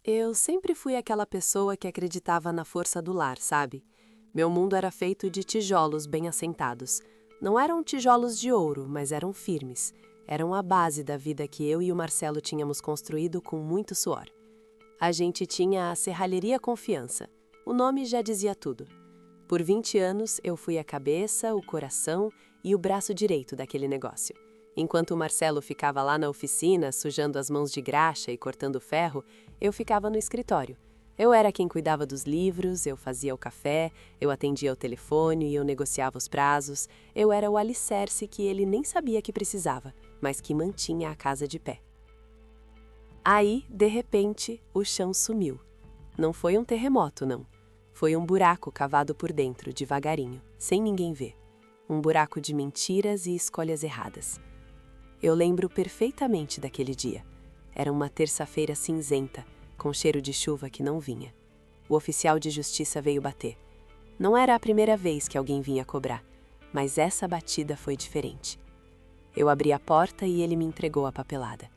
Eu sempre fui aquela pessoa que acreditava na força do lar, sabe? Meu mundo era feito de tijolos bem assentados. Não eram tijolos de ouro, mas eram firmes. Eram a base da vida que eu e o Marcelo tínhamos construído com muito suor. A gente tinha a Serralheria Confiança. O nome já dizia tudo. Por 20 anos, eu fui a cabeça, o coração e o braço direito daquele negócio. Enquanto o Marcelo ficava lá na oficina, sujando as mãos de graxa e cortando ferro, eu ficava no escritório. Eu era quem cuidava dos livros, eu fazia o café, eu atendia o telefone e eu negociava os prazos. Eu era o alicerce que ele nem sabia que precisava, mas que mantinha a casa de pé. Aí, de repente, o chão sumiu. Não foi um terremoto, não. Foi um buraco cavado por dentro, devagarinho, sem ninguém ver. Um buraco de mentiras e escolhas erradas. Eu lembro perfeitamente daquele dia. Era uma terça-feira cinzenta, com cheiro de chuva que não vinha. O oficial de justiça veio bater. Não era a primeira vez que alguém vinha cobrar, mas essa batida foi diferente. Eu abri a porta e ele me entregou a papelada.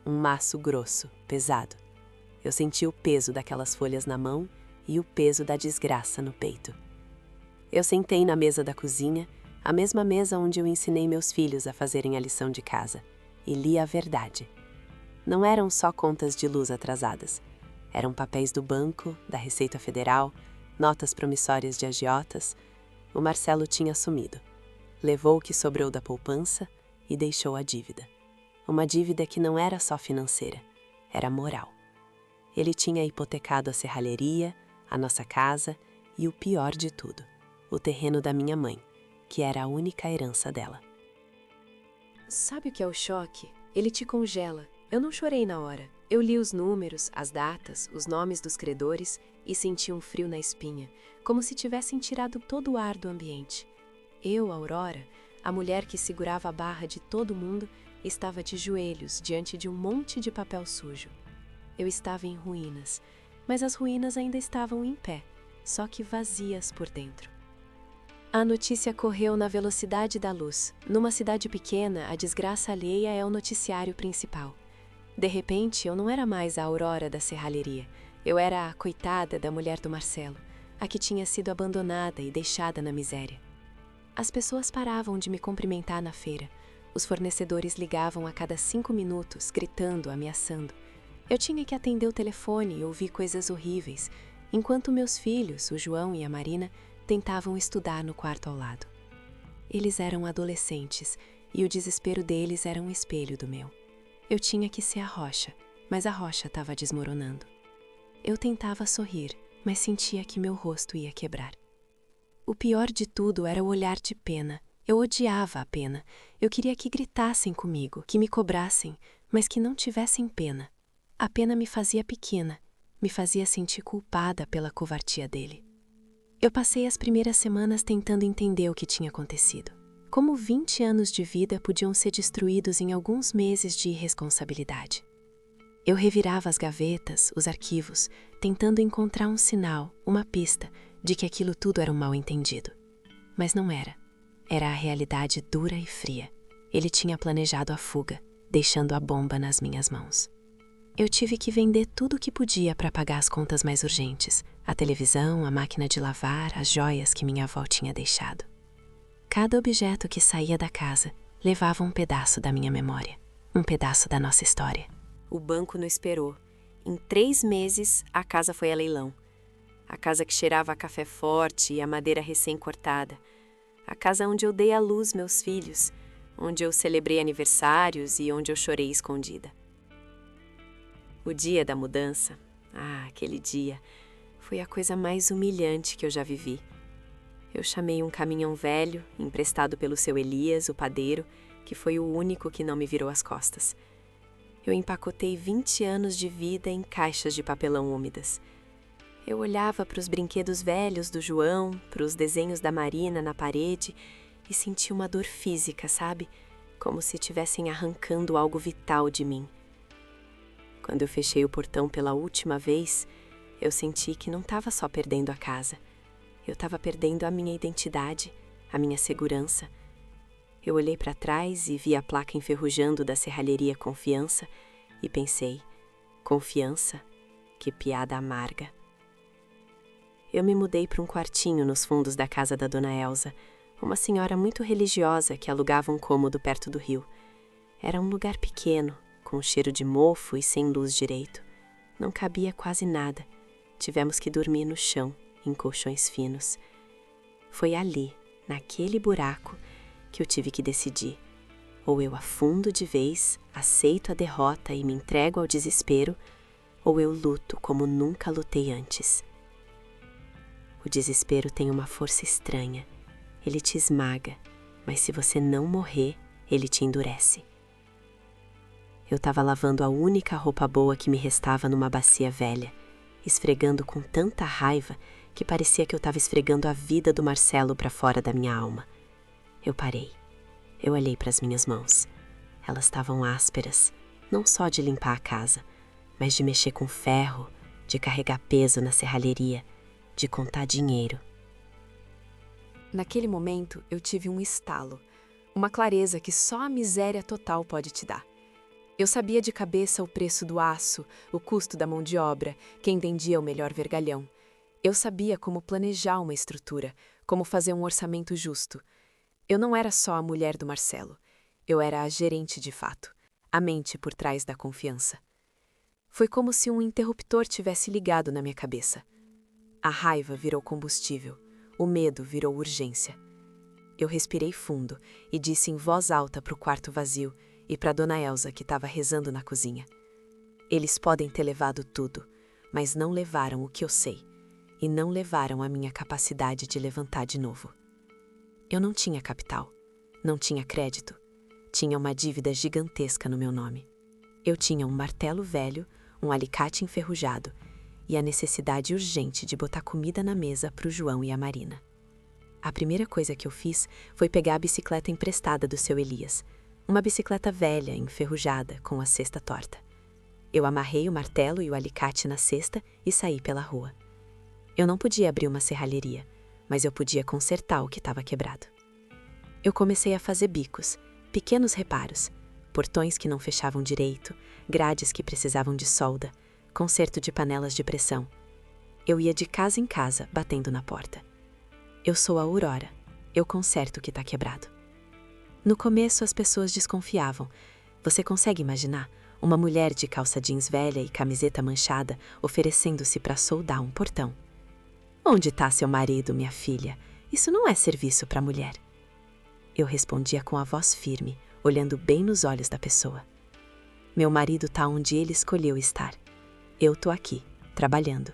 Um maço grosso, pesado. Eu senti o peso daquelas folhas na mão e o peso da desgraça no peito. Eu sentei na mesa da cozinha, a mesma mesa onde eu ensinei meus filhos a fazerem a lição de casa, e li a verdade. Não eram só contas de luz atrasadas. Eram papéis do banco, da Receita Federal, notas promissórias de agiotas. O Marcelo tinha sumido. Levou o que sobrou da poupança e deixou a dívida. Uma dívida que não era só financeira, era moral. Ele tinha hipotecado a serralheria, a nossa casa e o pior de tudo, o terreno da minha mãe, que era a única herança dela. Sabe o que é o choque? Ele te congela. Eu não chorei na hora. Eu li os números, as datas, os nomes dos credores e senti um frio na espinha, como se tivessem tirado todo o ar do ambiente. Eu, Aurora, a mulher que segurava a barra de todo mundo, estava de joelhos diante de um monte de papel sujo. Eu estava em ruínas, mas as ruínas ainda estavam em pé, só que vazias por dentro. A notícia correu na velocidade da luz. Numa cidade pequena, a desgraça alheia é o noticiário principal. De repente, eu não era mais a Aurora da serralheria. Eu era a coitada da mulher do Marcelo, a que tinha sido abandonada e deixada na miséria. As pessoas paravam de me cumprimentar na feira. Os fornecedores ligavam a cada 5 minutos, gritando, ameaçando. Eu tinha que atender o telefone e ouvir coisas horríveis, enquanto meus filhos, o João e a Marina, tentavam estudar no quarto ao lado. Eles eram adolescentes e o desespero deles era um espelho do meu. Eu tinha que ser a rocha, mas a rocha estava desmoronando. Eu tentava sorrir, mas sentia que meu rosto ia quebrar. O pior de tudo era o olhar de pena. Eu odiava a pena. Eu queria que gritassem comigo, que me cobrassem, mas que não tivessem pena. A pena me fazia pequena, me fazia sentir culpada pela covardia dele. Eu passei as primeiras semanas tentando entender o que tinha acontecido. Como 20 anos de vida podiam ser destruídos em alguns meses de irresponsabilidade. Eu revirava as gavetas, os arquivos, tentando encontrar um sinal, uma pista, de que aquilo tudo era um mal-entendido. Mas não era. Era a realidade dura e fria. Ele tinha planejado a fuga, deixando a bomba nas minhas mãos. Eu tive que vender tudo o que podia para pagar as contas mais urgentes, a televisão, a máquina de lavar, as joias que minha avó tinha deixado. Cada objeto que saía da casa levava um pedaço da minha memória, um pedaço da nossa história. O banco não esperou. Em 3 meses, a casa foi a leilão. A casa que cheirava a café forte e a madeira recém-cortada. A casa onde eu dei à luz meus filhos, onde eu celebrei aniversários e onde eu chorei escondida. O dia da mudança, aquele dia, foi a coisa mais humilhante que eu já vivi. Eu chamei um caminhão velho, emprestado pelo seu Elias, o padeiro, que foi o único que não me virou as costas. Eu empacotei 20 anos de vida em caixas de papelão úmidas. Eu olhava para os brinquedos velhos do João, para os desenhos da Marina na parede e sentia uma dor física, sabe? Como se estivessem arrancando algo vital de mim. Quando eu fechei o portão pela última vez, eu senti que não estava só perdendo a casa. Eu estava perdendo a minha identidade, a minha segurança. Eu olhei para trás e vi a placa enferrujando da Serralheria Confiança e pensei, confiança? que piada amarga. Eu me mudei para um quartinho nos fundos da casa da Dona Elsa, uma senhora muito religiosa que alugava um cômodo perto do rio. Era um lugar pequeno, com cheiro de mofo e sem luz direito. Não cabia quase nada. Tivemos que dormir no chão, em colchões finos. Foi ali, naquele buraco, que eu tive que decidir. Ou eu afundo de vez, aceito a derrota e me entrego ao desespero, ou eu luto como nunca lutei antes. O desespero tem uma força estranha. Ele te esmaga, mas se você não morrer, ele te endurece. Eu estava lavando a única roupa boa que me restava numa bacia velha, esfregando com tanta raiva que parecia que eu estava esfregando a vida do Marcelo para fora da minha alma. Eu parei. Eu olhei para as minhas mãos. Elas estavam ásperas, não só de limpar a casa, mas de mexer com ferro, de carregar peso na serralheria, de contar dinheiro. Naquele momento, eu tive um estalo, uma clareza que só a miséria total pode te dar. Eu sabia de cabeça o preço do aço, o custo da mão de obra, quem vendia o melhor vergalhão. Eu sabia como planejar uma estrutura, como fazer um orçamento justo. Eu não era só a mulher do Marcelo, eu era a gerente de fato, a mente por trás da confiança. Foi como se um interruptor tivesse ligado na minha cabeça. A raiva virou combustível, o medo virou urgência. Eu respirei fundo e disse em voz alta para o quarto vazio e para Dona Elsa, que estava rezando na cozinha. Eles podem ter levado tudo, mas não levaram o que eu sei, e não levaram a minha capacidade de levantar de novo. Eu não tinha capital, não tinha crédito, tinha uma dívida gigantesca no meu nome. Eu tinha um martelo velho, um alicate enferrujado e a necessidade urgente de botar comida na mesa para o João e a Marina. A primeira coisa que eu fiz foi pegar a bicicleta emprestada do seu Elias, uma bicicleta velha, enferrujada, com a cesta torta. Eu amarrei o martelo e o alicate na cesta e saí pela rua. Eu não podia abrir uma serralheria, mas eu podia consertar o que estava quebrado. Eu comecei a fazer bicos, pequenos reparos, portões que não fechavam direito, grades que precisavam de solda, conserto de panelas de pressão. Eu ia de casa em casa, batendo na porta. Eu sou a Aurora, eu conserto o que está quebrado. No começo as pessoas desconfiavam. Você consegue imaginar uma mulher de calça jeans velha e camiseta manchada oferecendo-se para soldar um portão? Onde está seu marido, minha filha? Isso não é serviço para mulher. Eu respondia com a voz firme, olhando bem nos olhos da pessoa. Meu marido está onde ele escolheu estar. Eu tô aqui, trabalhando.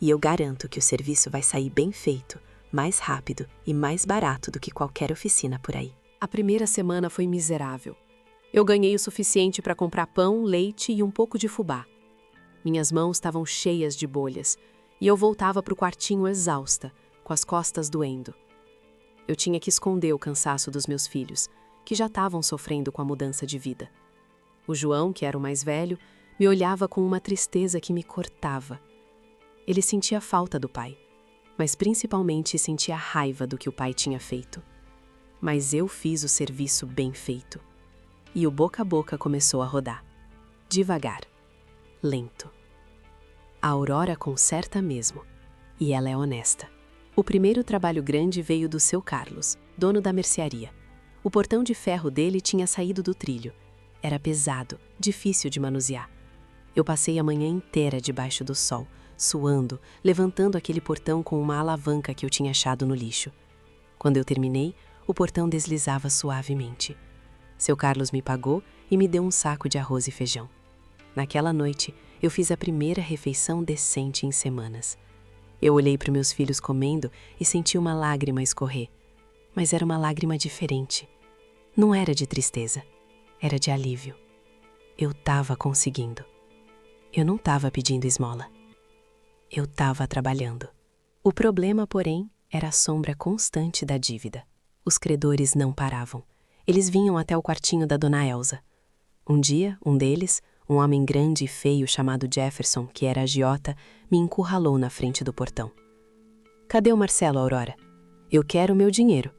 E eu garanto que o serviço vai sair bem feito, mais rápido e mais barato do que qualquer oficina por aí. A primeira semana foi miserável. Eu ganhei o suficiente para comprar pão, leite e um pouco de fubá. Minhas mãos estavam cheias de bolhas e eu voltava para o quartinho exausta, com as costas doendo. Eu tinha que esconder o cansaço dos meus filhos, que já estavam sofrendo com a mudança de vida. O João, que era o mais velho, me olhava com uma tristeza que me cortava. Ele sentia falta do pai, mas principalmente sentia raiva do que o pai tinha feito. Mas eu fiz o serviço bem feito. E o boca a boca começou a rodar. Devagar. Lento. A Aurora conserta mesmo. E ela é honesta. O primeiro trabalho grande veio do seu Carlos, dono da mercearia. O portão de ferro dele tinha saído do trilho. Era pesado, difícil de manusear. Eu passei a manhã inteira debaixo do sol, suando, levantando aquele portão com uma alavanca que eu tinha achado no lixo. Quando eu terminei, o portão deslizava suavemente. Seu Carlos me pagou e me deu um saco de arroz e feijão. Naquela noite, eu fiz a primeira refeição decente em semanas. Eu olhei para meus filhos comendo e senti uma lágrima escorrer. Mas era uma lágrima diferente. Não era de tristeza, era de alívio. Eu estava conseguindo. Eu não estava pedindo esmola. Eu estava trabalhando. O problema, porém, era a sombra constante da dívida. Os credores não paravam. Eles vinham até o quartinho da Dona Elsa. Um dia, um deles, um homem grande e feio chamado Jefferson, que era agiota, me encurralou na frente do portão. Cadê o Marcelo, Aurora? Eu quero o meu dinheiro.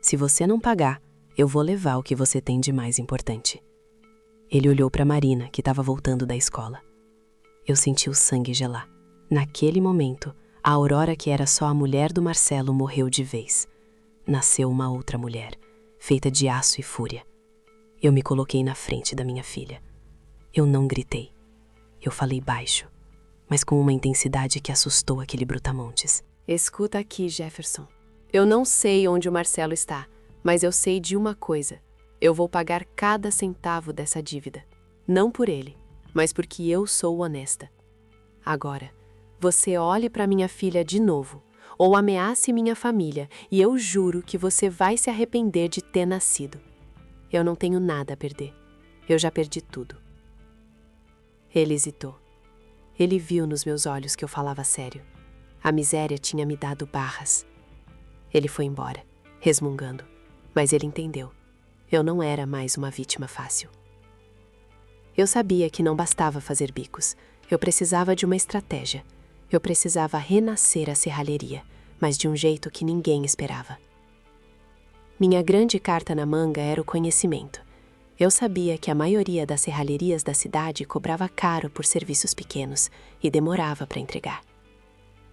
Se você não pagar, eu vou levar o que você tem de mais importante. Ele olhou para Marina, que estava voltando da escola. Eu senti o sangue gelar. Naquele momento, a Aurora, que era só a mulher do Marcelo, morreu de vez. Nasceu uma outra mulher, feita de aço e fúria. Eu me coloquei na frente da minha filha. Eu não gritei. Eu falei baixo, mas com uma intensidade que assustou aquele brutamontes. Escuta aqui, Jefferson. Eu não sei onde o Marcelo está, mas eu sei de uma coisa. Eu vou pagar cada centavo dessa dívida. Não por ele, mas porque eu sou honesta. Agora, você olhe para minha filha de novo, ou ameace minha família, e eu juro que você vai se arrepender de ter nascido. Eu não tenho nada a perder. Eu já perdi tudo. Ele hesitou. Ele viu nos meus olhos que eu falava sério. A miséria tinha me dado barras. Ele foi embora, resmungando, mas ele entendeu. Eu não era mais uma vítima fácil. Eu sabia que não bastava fazer bicos. Eu precisava de uma estratégia. Eu precisava renascer a serralheria, mas de um jeito que ninguém esperava. Minha grande carta na manga era o conhecimento. Eu sabia que a maioria das serralherias da cidade cobrava caro por serviços pequenos e demorava para entregar.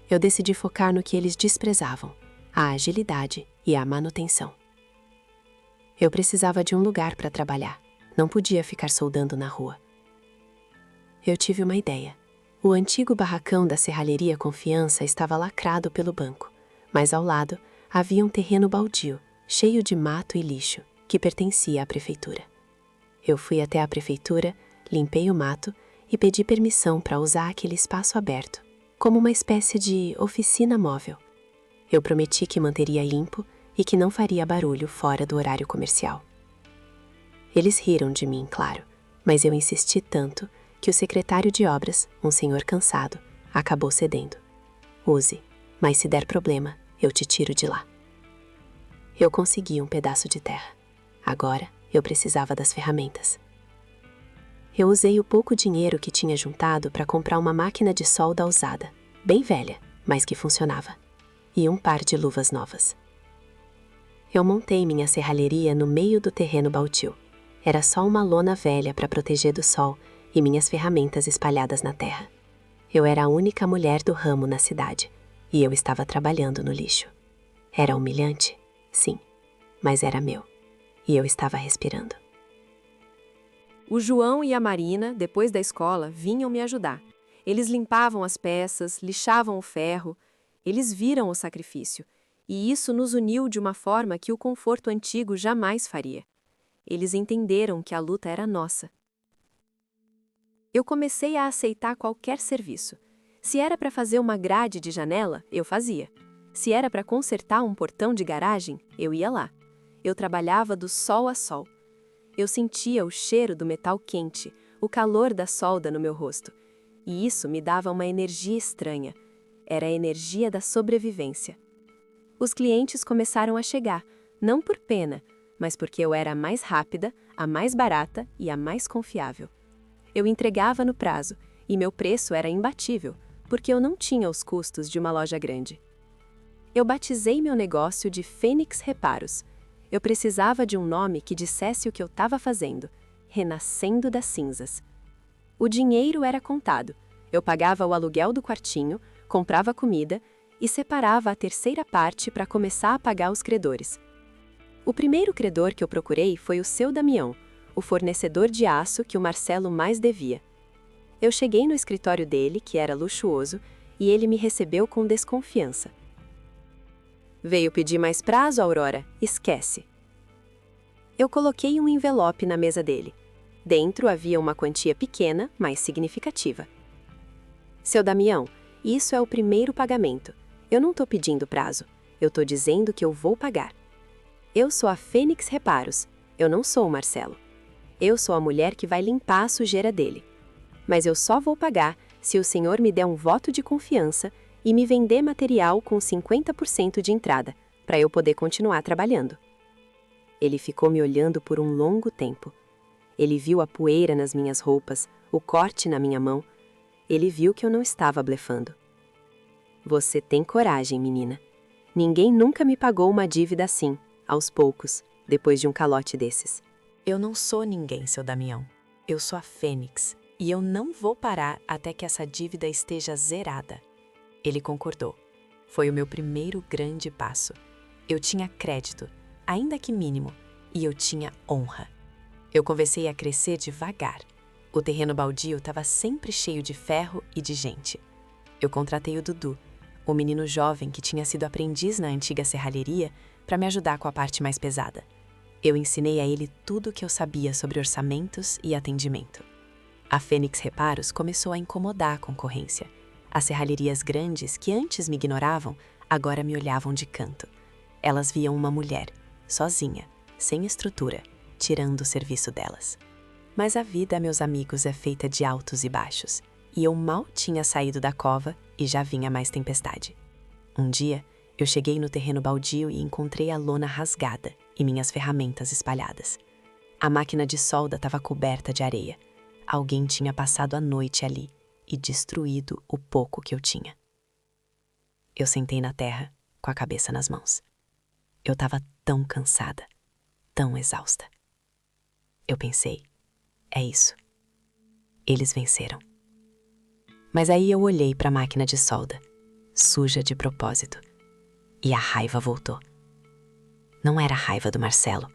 Eu decidi focar no que eles desprezavam, a agilidade e a manutenção. Eu precisava de um lugar para trabalhar, não podia ficar soldando na rua. Eu tive uma ideia. O antigo barracão da Serralheria Confiança estava lacrado pelo banco, mas ao lado havia um terreno baldio, cheio de mato e lixo, que pertencia à prefeitura. Eu fui até a prefeitura, limpei o mato e pedi permissão para usar aquele espaço aberto, como uma espécie de oficina móvel. Eu prometi que manteria limpo e que não faria barulho fora do horário comercial. Eles riram de mim, claro, mas eu insisti tanto que o secretário de obras, um senhor cansado, acabou cedendo. Use, mas se der problema, eu te tiro de lá. Eu consegui um pedaço de terra. Agora, eu precisava das ferramentas. Eu usei o pouco dinheiro que tinha juntado para comprar uma máquina de solda usada, bem velha, mas que funcionava, e um par de luvas novas. Eu montei minha serralheria no meio do terreno baldio. Era só uma lona velha para proteger do sol e minhas ferramentas espalhadas na terra. Eu era a única mulher do ramo na cidade, e eu estava trabalhando no lixo. Era humilhante? Sim, mas era meu, e eu estava respirando. O João e a Marina, depois da escola, vinham me ajudar. Eles limpavam as peças, lixavam o ferro. Eles viram o sacrifício, e isso nos uniu de uma forma que o conforto antigo jamais faria. Eles entenderam que a luta era nossa. Eu comecei a aceitar qualquer serviço. Se era para fazer uma grade de janela, eu fazia. Se era para consertar um portão de garagem, eu ia lá. Eu trabalhava do sol a sol. Eu sentia o cheiro do metal quente, o calor da solda no meu rosto. E isso me dava uma energia estranha. Era a energia da sobrevivência. Os clientes começaram a chegar, não por pena, mas porque eu era a mais rápida, a mais barata e a mais confiável. Eu entregava no prazo, e meu preço era imbatível, porque eu não tinha os custos de uma loja grande. Eu batizei meu negócio de Fênix Reparos. Eu precisava de um nome que dissesse o que eu estava fazendo, renascendo das cinzas. O dinheiro era contado. Eu pagava o aluguel do quartinho, comprava comida e separava a terceira parte para começar a pagar os credores. O primeiro credor que eu procurei foi o seu Damião, o fornecedor de aço que o Marcelo mais devia. Eu cheguei no escritório dele, que era luxuoso, e ele me recebeu com desconfiança. Veio pedir mais prazo, Aurora? Esquece. Eu coloquei um envelope na mesa dele. Dentro havia uma quantia pequena, mas significativa. Seu Damião, isso é o primeiro pagamento. Eu não estou pedindo prazo. Eu estou dizendo que eu vou pagar. Eu sou a Fênix Reparos. Eu não sou o Marcelo. Eu sou a mulher que vai limpar a sujeira dele. Mas eu só vou pagar se o senhor me der um voto de confiança e me vender material com 50% de entrada, para eu poder continuar trabalhando. Ele ficou me olhando por um longo tempo. Ele viu a poeira nas minhas roupas, o corte na minha mão. Ele viu que eu não estava blefando. Você tem coragem, menina. Ninguém nunca me pagou uma dívida assim, aos poucos, depois de um calote desses. Eu não sou ninguém, seu Damião. Eu sou a Fênix, e eu não vou parar até que essa dívida esteja zerada. Ele concordou. Foi o meu primeiro grande passo. Eu tinha crédito, ainda que mínimo, e eu tinha honra. Eu comecei a crescer devagar. O terreno baldio estava sempre cheio de ferro e de gente. Eu contratei o Dudu, o menino jovem que tinha sido aprendiz na antiga serralheria, para me ajudar com a parte mais pesada. Eu ensinei a ele tudo o que eu sabia sobre orçamentos e atendimento. A Fênix Reparos começou a incomodar a concorrência. As serralherias grandes, que antes me ignoravam, agora me olhavam de canto. Elas viam uma mulher, sozinha, sem estrutura, tirando o serviço delas. Mas a vida, meus amigos, é feita de altos e baixos, e eu mal tinha saído da cova e já vinha mais tempestade. Um dia, eu cheguei no terreno baldio e encontrei a lona rasgada e minhas ferramentas espalhadas. A máquina de solda estava coberta de areia. Alguém tinha passado a noite ali e destruído o pouco que eu tinha. Eu sentei na terra, com a cabeça nas mãos. Eu estava tão cansada, tão exausta. Eu pensei, é isso. Eles venceram. Mas aí eu olhei para a máquina de solda, suja de propósito, e a raiva voltou. Não era a raiva do Marcelo,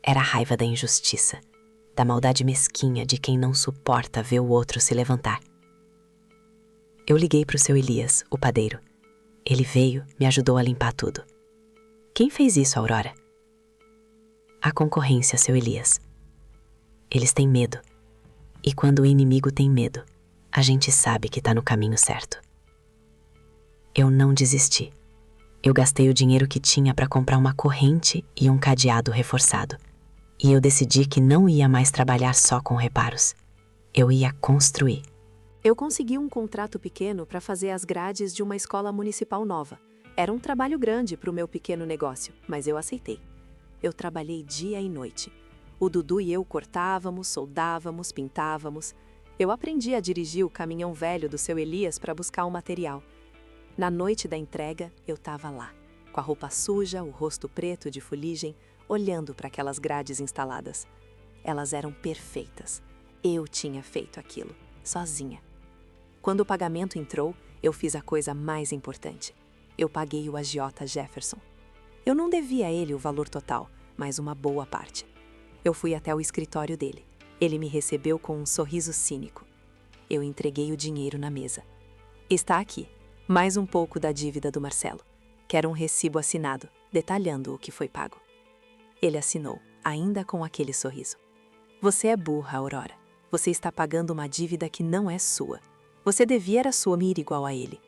era a raiva da injustiça, da maldade mesquinha de quem não suporta ver o outro se levantar. Eu liguei para o seu Elias, o padeiro. Ele veio, me ajudou a limpar tudo. Quem fez isso, Aurora? A concorrência, seu Elias. Eles têm medo. E quando o inimigo tem medo, a gente sabe que está no caminho certo. Eu não desisti. Eu gastei o dinheiro que tinha para comprar uma corrente e um cadeado reforçado. E eu decidi que não ia mais trabalhar só com reparos. Eu ia construir. Eu consegui um contrato pequeno para fazer as grades de uma escola municipal nova. Era um trabalho grande para o meu pequeno negócio, mas eu aceitei. Eu trabalhei dia e noite. O Dudu e eu cortávamos, soldávamos, pintávamos. Eu aprendi a dirigir o caminhão velho do seu Elias para buscar o material. Na noite da entrega, eu estava lá, com a roupa suja, o rosto preto de fuligem, olhando para aquelas grades instaladas. Elas eram perfeitas. Eu tinha feito aquilo, sozinha. Quando o pagamento entrou, eu fiz a coisa mais importante. Eu paguei o agiota Jefferson. Eu não devia a ele o valor total, mas uma boa parte. Eu fui até o escritório dele. Ele me recebeu com um sorriso cínico. Eu entreguei o dinheiro na mesa. Está aqui, mais um pouco da dívida do Marcelo. Quero um recibo assinado, detalhando o que foi pago. Ele assinou, ainda com aquele sorriso. Você é burra, Aurora. Você está pagando uma dívida que não é sua. Você devia assumir igual a ele.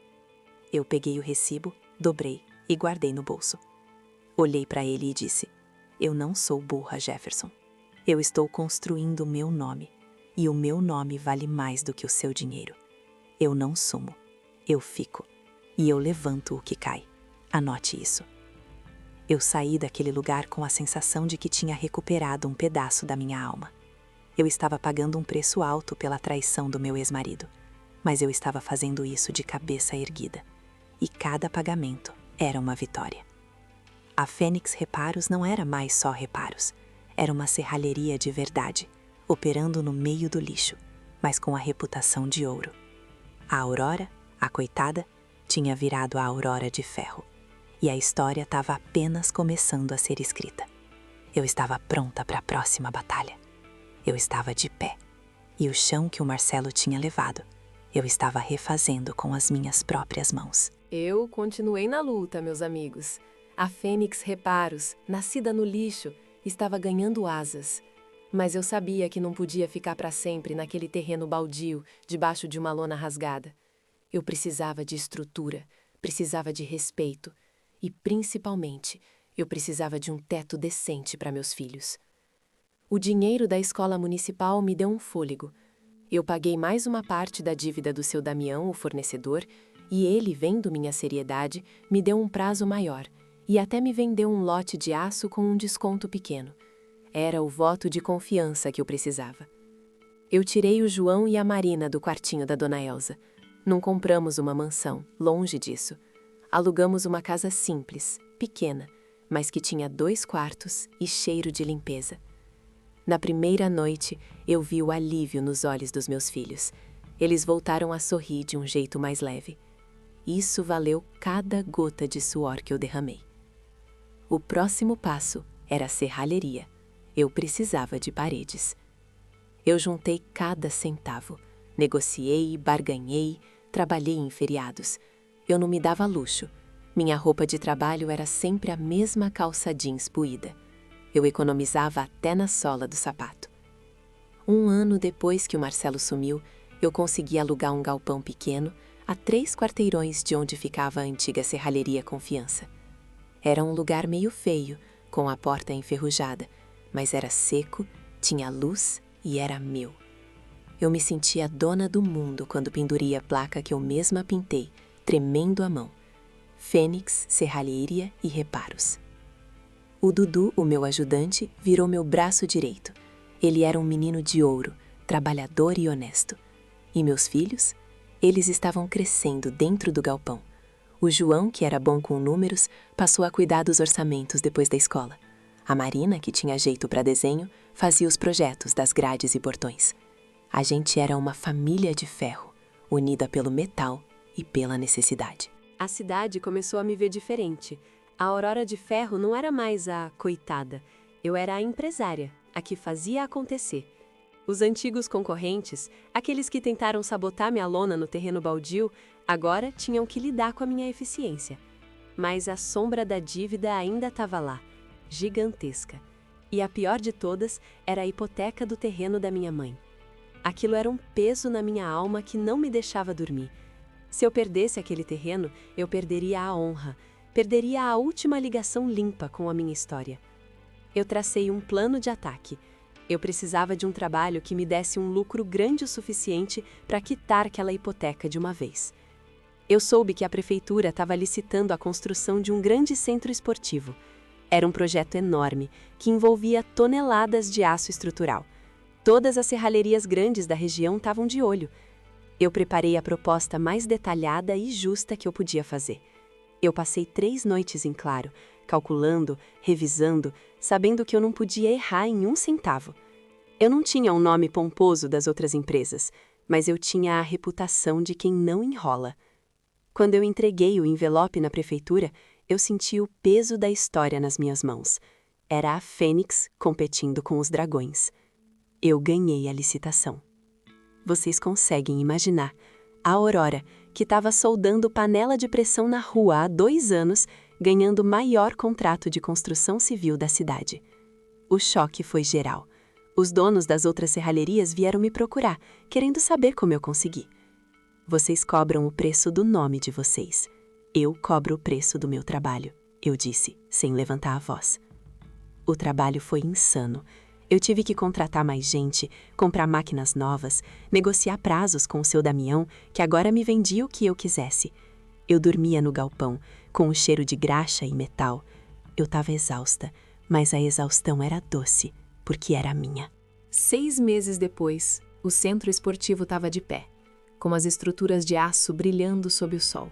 Eu peguei o recibo, dobrei e guardei no bolso. Olhei para ele e disse, eu não sou burra, Jefferson. Eu estou construindo o meu nome, e o meu nome vale mais do que o seu dinheiro. Eu não sumo, eu fico, e eu levanto o que cai. Anote isso. Eu saí daquele lugar com a sensação de que tinha recuperado um pedaço da minha alma. Eu estava pagando um preço alto pela traição do meu ex-marido, mas eu estava fazendo isso de cabeça erguida. E cada pagamento era uma vitória. A Fênix Reparos não era mais só reparos. Era uma serralheria de verdade, operando no meio do lixo, mas com a reputação de ouro. A Aurora, a coitada, tinha virado a Aurora de ferro. E a história estava apenas começando a ser escrita. Eu estava pronta para a próxima batalha. Eu estava de pé. E o chão que o Marcelo tinha levado, eu estava refazendo com as minhas próprias mãos. Eu continuei na luta, meus amigos. A Fênix Reparos, nascida no lixo, estava ganhando asas. Mas eu sabia que não podia ficar para sempre naquele terreno baldio, debaixo de uma lona rasgada. Eu precisava de estrutura, precisava de respeito e, principalmente, eu precisava de um teto decente para meus filhos. O dinheiro da escola municipal me deu um fôlego. Eu paguei mais uma parte da dívida do seu Damião, o fornecedor, e ele, vendo minha seriedade, me deu um prazo maior e até me vendeu um lote de aço com um desconto pequeno. Era o voto de confiança que eu precisava. Eu tirei o João e a Marina do quartinho da Dona Elza. Não compramos uma mansão, longe disso. Alugamos uma casa simples, pequena, mas que tinha 2 quartos e cheiro de limpeza. Na primeira noite, eu vi o alívio nos olhos dos meus filhos. Eles voltaram a sorrir de um jeito mais leve. Isso valeu cada gota de suor que eu derramei. O próximo passo era a serralheria. Eu precisava de paredes. Eu juntei cada centavo. Negociei, barganhei, trabalhei em feriados. Eu não me dava luxo. Minha roupa de trabalho era sempre a mesma calça jeans puída. Eu economizava até na sola do sapato. 1 ano depois que o Marcelo sumiu, eu consegui alugar um galpão pequeno a 3 quarteirões de onde ficava a antiga serralheria Confiança. Era um lugar meio feio, com a porta enferrujada, mas era seco, tinha luz e era meu. Eu me sentia dona do mundo quando pendurei a placa que eu mesma pintei, tremendo a mão. Fênix, Serralheria e Reparos. O Dudu, o meu ajudante, virou meu braço direito. Ele era um menino de ouro, trabalhador e honesto. E meus filhos? Eles estavam crescendo dentro do galpão. O João, que era bom com números, passou a cuidar dos orçamentos depois da escola. A Marina, que tinha jeito para desenho, fazia os projetos das grades e portões. A gente era uma família de ferro, unida pelo metal e pela necessidade. A cidade começou a me ver diferente. A Aurora de Ferro não era mais a coitada. Eu era a empresária, a que fazia acontecer. Os antigos concorrentes, aqueles que tentaram sabotar minha lona no terreno baldio, agora tinham que lidar com a minha eficiência. Mas a sombra da dívida ainda estava lá, gigantesca. E a pior de todas era a hipoteca do terreno da minha mãe. Aquilo era um peso na minha alma que não me deixava dormir. Se eu perdesse aquele terreno, eu perderia a honra, perderia a última ligação limpa com a minha história. Eu tracei um plano de ataque. Eu precisava de um trabalho que me desse um lucro grande o suficiente para quitar aquela hipoteca de uma vez. Eu soube que a prefeitura estava licitando a construção de um grande centro esportivo. Era um projeto enorme, que envolvia toneladas de aço estrutural. Todas as serralherias grandes da região estavam de olho. Eu preparei a proposta mais detalhada e justa que eu podia fazer. Eu passei 3 noites em claro, calculando, revisando, sabendo que eu não podia errar em 1 centavo. Eu não tinha o nome pomposo das outras empresas, mas eu tinha a reputação de quem não enrola. Quando eu entreguei o envelope na prefeitura, eu senti o peso da história nas minhas mãos. Era a Fênix competindo com os dragões. Eu ganhei a licitação. Vocês conseguem imaginar a Aurora, que estava soldando panela de pressão na rua há 2 anos, ganhando o maior contrato de construção civil da cidade. O choque foi geral. Os donos das outras serralherias vieram me procurar, querendo saber como eu consegui. Vocês cobram o preço do nome de vocês. Eu cobro o preço do meu trabalho, eu disse, sem levantar a voz. O trabalho foi insano. Eu tive que contratar mais gente, comprar máquinas novas, negociar prazos com o seu Damião, que agora me vendia o que eu quisesse. Eu dormia no galpão, com o cheiro de graxa e metal. Eu estava exausta, mas a exaustão era doce, porque era minha. 6 meses depois, o centro esportivo estava de pé, com as estruturas de aço brilhando sob o sol.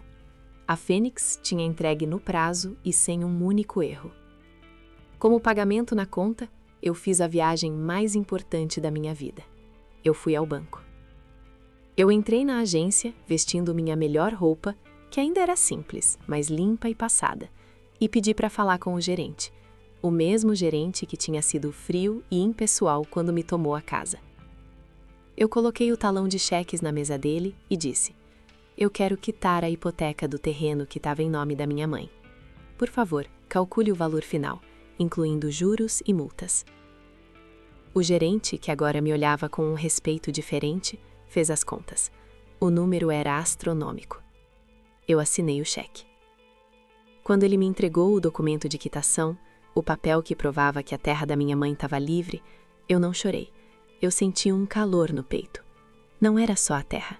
A Fênix tinha entregue no prazo e sem um único erro. Como pagamento na conta, eu fiz a viagem mais importante da minha vida. Eu fui ao banco. Eu entrei na agência, vestindo minha melhor roupa, que ainda era simples, mas limpa e passada, e pedi para falar com o gerente, o mesmo gerente que tinha sido frio e impessoal quando me tomou a casa. Eu coloquei o talão de cheques na mesa dele e disse: eu quero quitar a hipoteca do terreno que estava em nome da minha mãe. Por favor, calcule o valor final, incluindo juros e multas. O gerente, que agora me olhava com um respeito diferente, fez as contas. O número era astronômico. Eu assinei o cheque. Quando ele me entregou o documento de quitação, o papel que provava que a terra da minha mãe estava livre, eu não chorei. Eu senti um calor no peito. Não era só a terra.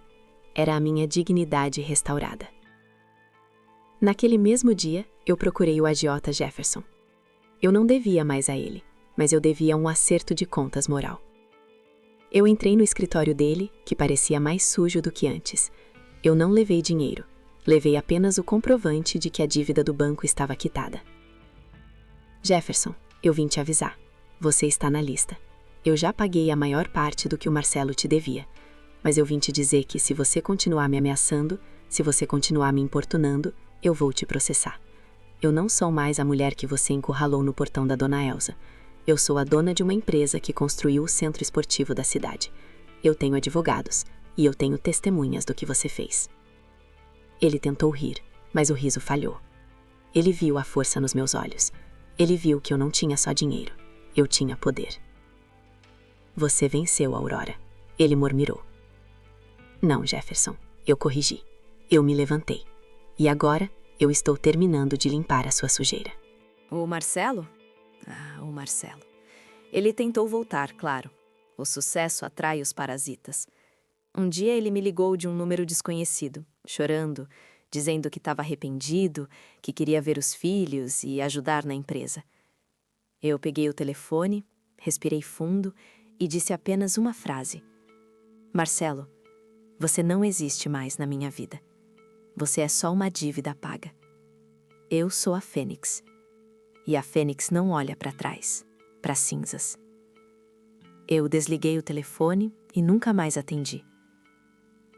Era a minha dignidade restaurada. Naquele mesmo dia, eu procurei o agiota Jefferson. Eu não devia mais a ele, mas eu devia um acerto de contas moral. Eu entrei no escritório dele, que parecia mais sujo do que antes. Eu não levei dinheiro, levei apenas o comprovante de que a dívida do banco estava quitada. Jefferson, eu vim te avisar. Você está na lista. Eu já paguei a maior parte do que o Marcelo te devia, mas eu vim te dizer que se você continuar me ameaçando, se você continuar me importunando, eu vou te processar. Eu não sou mais a mulher que você encurralou no portão da Dona Elsa. Eu sou a dona de uma empresa que construiu o centro esportivo da cidade. Eu tenho advogados e eu tenho testemunhas do que você fez. Ele tentou rir, mas o riso falhou. Ele viu a força nos meus olhos. Ele viu que eu não tinha só dinheiro. Eu tinha poder. Você venceu, Aurora. Ele murmurou. Não, Jefferson. Eu corrigi. Eu me levantei. E agora, eu estou terminando de limpar a sua sujeira. O Marcelo? O Marcelo. Ele tentou voltar, claro. O sucesso atrai os parasitas. Um dia ele me ligou de um número desconhecido, chorando, dizendo que estava arrependido, que queria ver os filhos e ajudar na empresa. Eu peguei o telefone, respirei fundo e disse apenas uma frase. Marcelo, você não existe mais na minha vida. Você é só uma dívida paga. Eu sou a Fênix. E a Fênix não olha para trás, para cinzas. Eu desliguei o telefone e nunca mais atendi.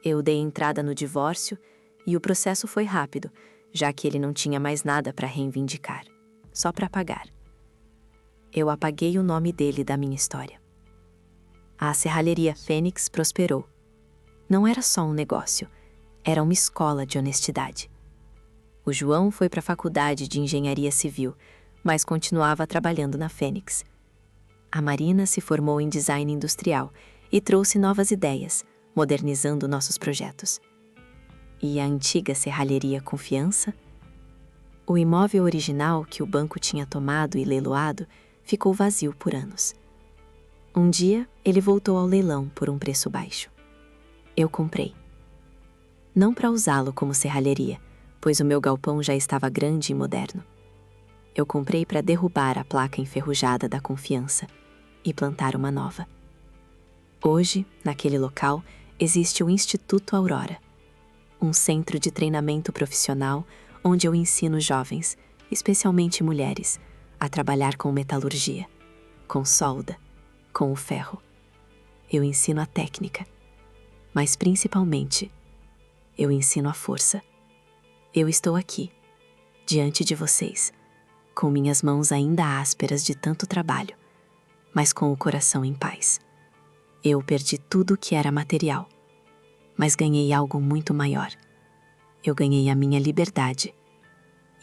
Eu dei entrada no divórcio e o processo foi rápido, já que ele não tinha mais nada para reivindicar, só para pagar. Eu apaguei o nome dele da minha história. A serralheria Fênix prosperou. Não era só um negócio, era uma escola de honestidade. O João foi para a faculdade de engenharia civil, mas continuava trabalhando na Fênix. A Marina se formou em design industrial e trouxe novas ideias, modernizando nossos projetos. E a antiga serralheria Confiança? O imóvel original que o banco tinha tomado e leiloado ficou vazio por anos. Um dia, ele voltou ao leilão por um preço baixo. Eu comprei. Não para usá-lo como serralheria, pois o meu galpão já estava grande e moderno. Eu comprei para derrubar a placa enferrujada da Confiança e plantar uma nova. Hoje, naquele local, existe o Instituto Aurora, um centro de treinamento profissional onde eu ensino jovens, especialmente mulheres, a trabalhar com metalurgia, com solda, com o ferro. Eu ensino a técnica, mas principalmente, eu ensino a força. Eu estou aqui, diante de vocês, com minhas mãos ainda ásperas de tanto trabalho, mas com o coração em paz. Eu perdi tudo que era material, mas ganhei algo muito maior. Eu ganhei a minha liberdade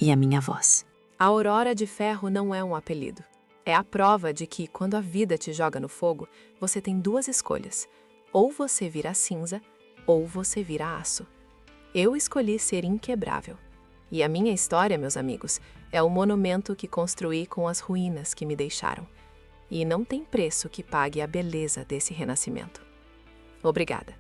e a minha voz. A Aurora de Ferro não é um apelido. É a prova de que, quando a vida te joga no fogo, você tem duas escolhas. Ou você vira cinza, ou você vira aço. Eu escolhi ser inquebrável. E a minha história, meus amigos, é o monumento que construí com as ruínas que me deixaram. E não tem preço que pague a beleza desse renascimento. Obrigada.